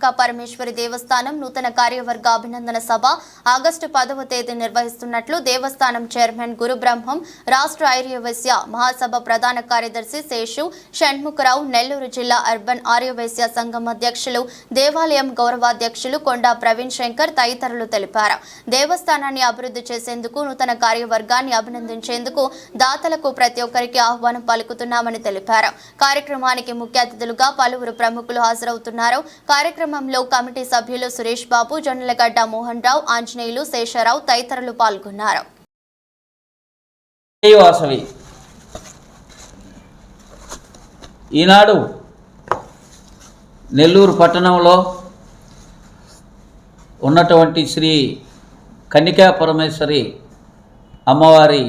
కన్నికా పరమేశ్వరి దేవస్థానం నూతన కార్యవర్గ అభినందన సభ ఆగస్టు 10వ తేదీ నిర్వహిస్తున్నట్లు దేవస్థానం చైర్మన్ గురుబ్రహ్మం, రాష్ట్ర ఆర్యవైశ్య మహాసభ ప్రధాన కార్యదర్శి శేషు షణ్ముఖరావు, నెల్లూరు జిల్లా అర్బన్ ఆర్యవైశ్య సంఘం అధ్యక్షులు, దేవాలయం గౌరవాధ్యక్షులు కొండా ప్రవీణ్ శంకర్ తదితరులు తెలిపారు. దేవస్థానాన్ని అభివృద్ధి చేసేందుకు నూతన కార్యవర్గాన్ని అభినందించేందుకు దాతలకు ప్రతి ఒక్కరికి ఆహ్వానం పలుకుతున్నామని తెలిపారు. కార్యక్రమానికి ముఖ్య అతిథులుగా పలువురు ప్రముఖులు హాజరవుతున్నారు. కార్యక్రమంలో కమిటీ సభ్యులు సురేష్ బాబు, జొన్నలగడ్డ మోహన్ రావు, ఆంజనేయులు, శేషరావు తదితరులు పాల్గొన్నారు. ఈనాడు నెల్లూరు పట్టణంలో ఉన్నటువంటి శ్రీ కన్నికా పరమేశ్వరి అమ్మవారి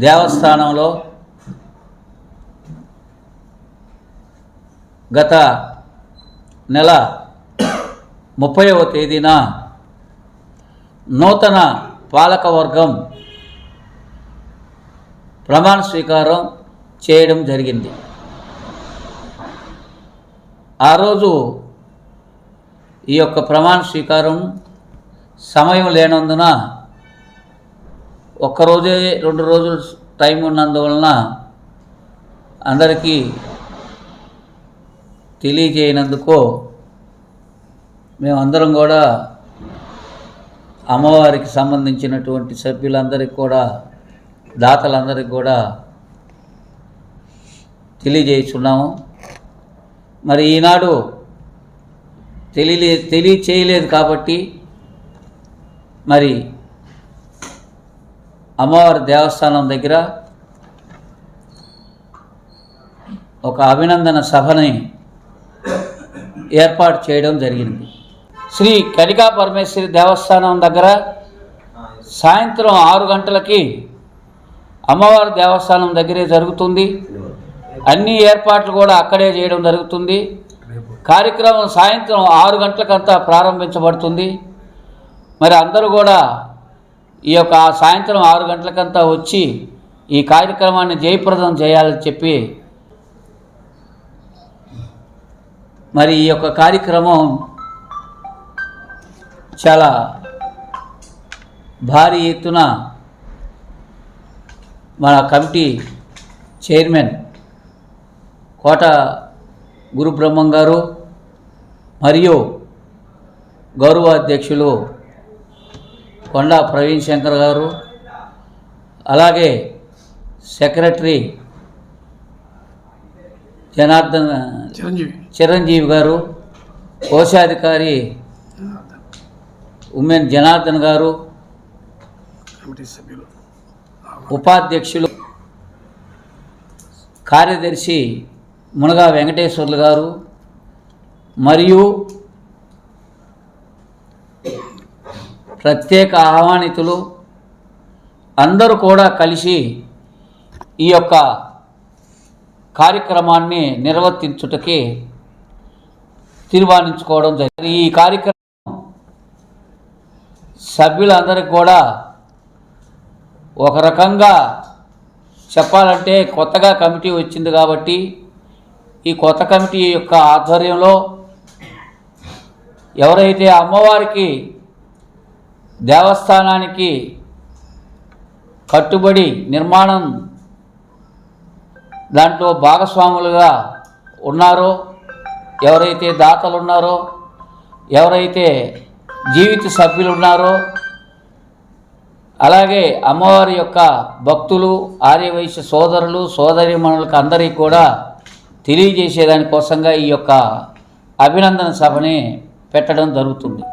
దేవస్థానంలో గత నెల 30వ తేదీన నూతన పాలకవర్గం ప్రమాణ స్వీకారం చేయడం జరిగింది. ఆ రోజు ఈ యొక్క ప్రమాణ స్వీకారం సమయం లేనందున ఒక్కరోజే 2 రోజులు టైం ఉన్నందువలన అందరికీ తెలియజేయనందుకు మేమందరం కూడా అమ్మవారికి సంబంధించినటువంటి సభ్యులందరికీ కూడా, దాతలందరికీ కూడా తెలియజేస్తున్నాము. మరి ఈనాడు తెలియచేయలేదు కాబట్టి మరి అమ్మవారి దేవస్థానం దగ్గర ఒక అభినందన సభని ఏర్పాటు చేయడం జరిగింది. శ్రీ కన్నికా పరమేశ్వరి దేవస్థానం దగ్గర సాయంత్రం 6 గంటలకి అమ్మవారి దేవస్థానం దగ్గరే జరుగుతుంది. అన్ని ఏర్పాట్లు కూడా అక్కడే చేయడం జరుగుతుంది. కార్యక్రమం సాయంత్రం 6 గంటలకంతా ప్రారంభించబడుతుంది. మరి అందరూ కూడా ఈ యొక్క సాయంత్రం 6 గంటలకంతా వచ్చి ఈ కార్యక్రమాన్ని జయప్రదం చేయాలని చెప్పి మరి ఈ యొక్క కార్యక్రమం చాలా భారీ ఎత్తున మన కమిటీ చైర్మన్ కోట గురుబ్రహ్మం గారు మరియు గౌరవాధ్యక్షులు కొండా ప్రవీణ్ శంకర్ గారు, అలాగే సెక్రటరీ చిరంజీవి గారు, కోశాధికారి ఉమెన్ జనార్దన్ గారు, ఉపాధ్యక్షులు కార్యదర్శి మునగా వెంకటేశ్వర్లు గారు మరియు ప్రత్యేక ఆహ్వానితులు అందరూ కూడా కలిసి ఈ యొక్క కార్యక్రమాన్ని నిర్వర్తించుటకి తీర్మానించుకోవడం జరిగింది. ఈ కార్యక్రమం సభ్యులందరికీ కూడా ఒక రకంగా చెప్పాలంటే కొత్తగా కమిటీ వచ్చింది కాబట్టి ఈ కొత్త కమిటీ యొక్క ఆధ్వర్యంలో ఎవరైతే అమ్మవారికి దేవస్థానానికి కట్టుబడి నిర్మాణం దాంట్లో భాగస్వాములుగా ఉన్నారో, ఎవరైతే దాతలు ఉన్నారో, ఎవరైతే జీవిత సభ్యులు ఉన్నారో, అలాగే అమ్మవారి యొక్క భక్తులు, ఆర్యవైశ్య సోదరులు సోదరీమణులకు అందరికీ కూడా తెలియజేసేదానికోసంగా ఈ యొక్క అభినందన సభని పెట్టడం జరుగుతుంది.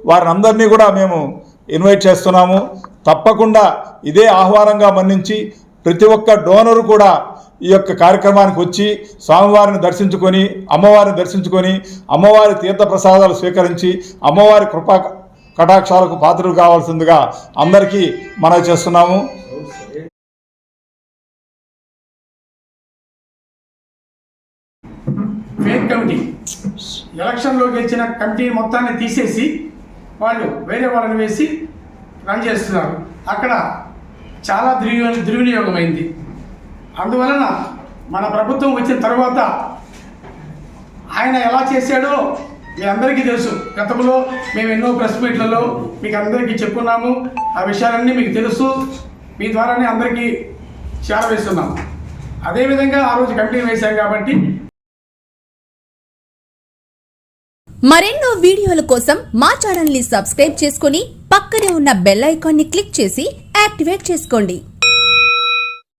వారిని అందరినీ కూడా మేము ఇన్వైట్ చేస్తున్నాము. తప్పకుండా ఇదే ఆహ్వానంగా మన్నించి ప్రతి ఒక్క డోనరు కూడా ఈ యొక్క కార్యక్రమానికి వచ్చి స్వామివారిని దర్శించుకొని, అమ్మవారిని దర్శించుకొని, అమ్మవారి తీర్థప్రసాదాలు స్వీకరించి అమ్మవారి కృపా కటాక్షాలకు పాత్రలు కావాల్సిందిగా అందరికీ మనవి చేస్తున్నాము. ఫేక్ కమిటీ ఎలక్షన్లో గెలిచిన కమిటీ మొత్తాన్ని తీసేసి వాళ్ళు వేరే వాళ్ళని వేసి రన్ చేస్తున్నారు. అక్కడ చాలా దుర్వినియోగమైంది. అందువలన మన ప్రభుత్వం వచ్చిన తర్వాత ఆయన ఎలా చేశాడో మీ అందరికీ తెలుసు. గతంలో మేము ఎన్నో ప్రెస్ మీట్లలో మీకు అందరికీ చెప్పుకున్నాము. ఆ విషయాలన్నీ మీకు తెలుసు. మీ ద్వారానే అందరికీ చేరవేస్తున్నాము. అదేవిధంగా ఆ రోజు కమిటీ వేశాం కాబట్టి మరెన్నో వీడియోల కోసం మా ఛానల్ ని సబ్స్క్రైబ్ చేసుకుని పక్కనే ఉన్న బెల్ ఐకాన్ ని క్లిక్ చేసి యాక్టివేట్ చేసుకోండి.